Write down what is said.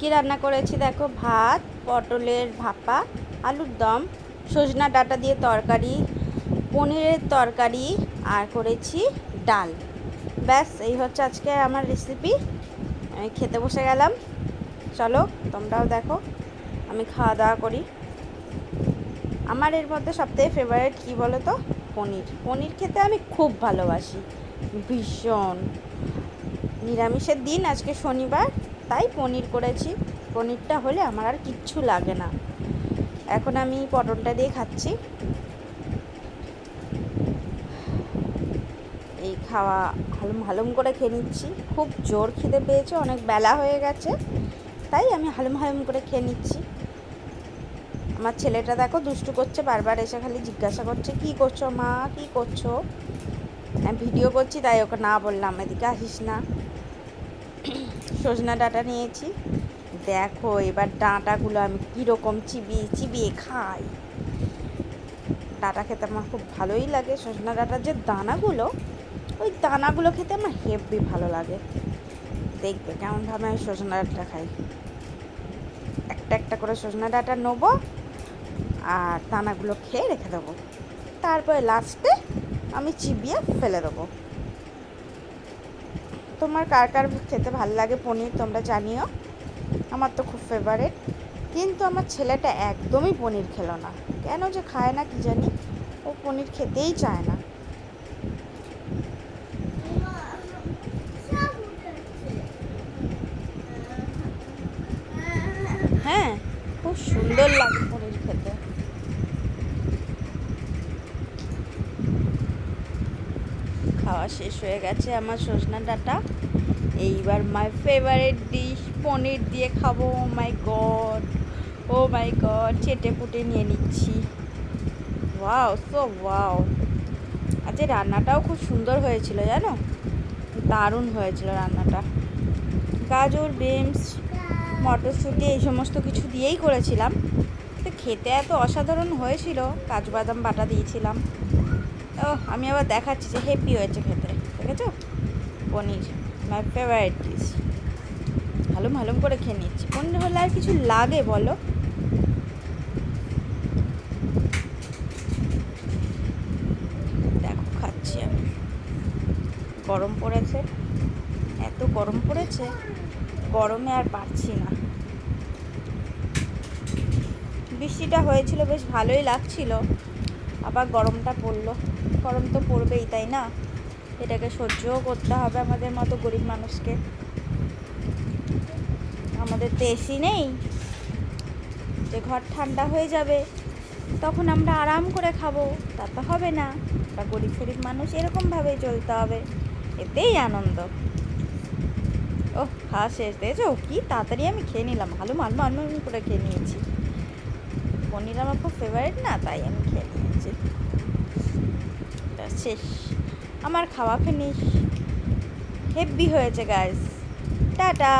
কী রান্না করেছি দেখো, ভাত, পটলের ভাপা, আলুর দম, সজনা ডাঁটা দিয়ে তরকারি, পনিরের তরকারি আর করেছি ডাল। ব্যাস এই হচ্ছে আজকে আমার রেসিপি। আমি খেতে বসে গেলাম। চলো তোমরাও দেখো আমি খাওয়া দাওয়া করি। আমার এর মধ্যে সবথেকে ফেভারিট কী বলো তো? পনির। পনির খেতে আমি খুব ভালোবাসি, ভীষণ। নিরামিষের দিন, আজকে শনিবার, তাই পনির করেছি। পনিরটা হলে আমার আর কিচ্ছু লাগে না। এখন আমি পটলটা দিয়ে খাচ্ছি। এই খাওয়া হালুম হালুম করে খেয়ে নিচ্ছি। খুব জোর খিদে পেয়েছে, অনেক বেলা হয়ে গেছে, তাই আমি হালুম হালুম করে খেয়ে নিচ্ছি। আমার ছেলেটা দেখো দুষ্টু করছে, বারবার এসে খালি জিজ্ঞাসা করছে কী করছো মা, কী করছো। আমি ভিডিও করছি তাই ওকে না বললাম এদিকে আসিস না। সজনা ডাঁটা নিয়েছি, দেখো এবার ডাঁটাগুলো আমি কীরকম চিবিয়ে চিবিয়ে খাই। ডাঁটা খেতে আমার খুব ভালোই লাগে। সজনা ডাঁটার যে দানাগুলো, ওই দানাগুলো খেতে আমার হেব্বি ভালো লাগে। দেখবে কেমনভাবে আমি সজনা ডাঁটা খাই। একটা একটা করে সজনা ডাঁটা নেবো আর দানাগুলো খেয়ে রেখে দেবো, তারপরে লাস্টে আমি চিবিয়ে ফেলে দেবো। তোমার কার কার খেতে ভালো লাগে পনির তোমরা জানিও। আমার তো খুব ফেভারিট। কিন্তু আমার ছেলেটা একদমই পনির খেলো না, কেন যে খায় না কি জানি, ও পনির খেতেই চায় না। হ্যাঁ, খুব সুন্দর লাগে পনির খেতে। খাওয়া শেষ হয়ে গেছে আমার সজনা ডাঁটা। এইবার মাই ফেভারিট ডিশ, পনির দিয়ে খাবো। ও মাই গড, ও মাই গড, চেটে পুটে নিয়ে নিচ্ছি। Wow, so wow. আজকে রান্নাটাও খুব সুন্দর হয়েছিল জানো, দারুণ হয়েছিল রান্নাটা। গাজর, বিনস, মটরশুঁটি এই সমস্ত কিছু দিয়েই করেছিলাম, তো খেতে এত অসাধারণ হয়েছিল। কাজু বাদাম বাটা দিয়েছিলাম। ও আমি আবার দেখাচ্ছি যে হেভি হয়েছে খেতে, দেখেছো? পনির মাই ফেভারিট ডিশ। হালুম হালুম করে খেয়ে নিচ্ছি। পনির হলে আর কিছু লাগে বলো? দেখো খাচ্ছি আমি। গরম পড়েছে, এত গরম পড়েছে, গরমে আর পারছি না। বৃষ্টিটা হয়েছিল, বেশ ভালোই লাগছিল, আবার গরমটা পড়লো। গরম তো পড়বেই, তাই না? এটাকে সহ্যও করতে হবে আমাদের মতো গরিব মানুষকে। আমাদের তো এসি নেই যে ঘর ঠান্ডা হয়ে যাবে, তখন আমরা আরাম করে খাবো, তা তো হবে না। বা গরিব গরিব মানুষ এরকমভাবেই চলতে হবে, এতেই আনন্দ। ও খাওয়া শেষ, দেখেছো কি তাড়াতাড়ি আমি খেয়ে নিলাম। হালুম হালুম হালুম করে খেয়ে নিয়েছি। পনির আমার খুব ফেভারিট না, তাই আমি খেয়ে নিয়েছি। শেষ, আমার খাওয়া ফিনিশ। হেভি হয়েছে গাইস। টাটা।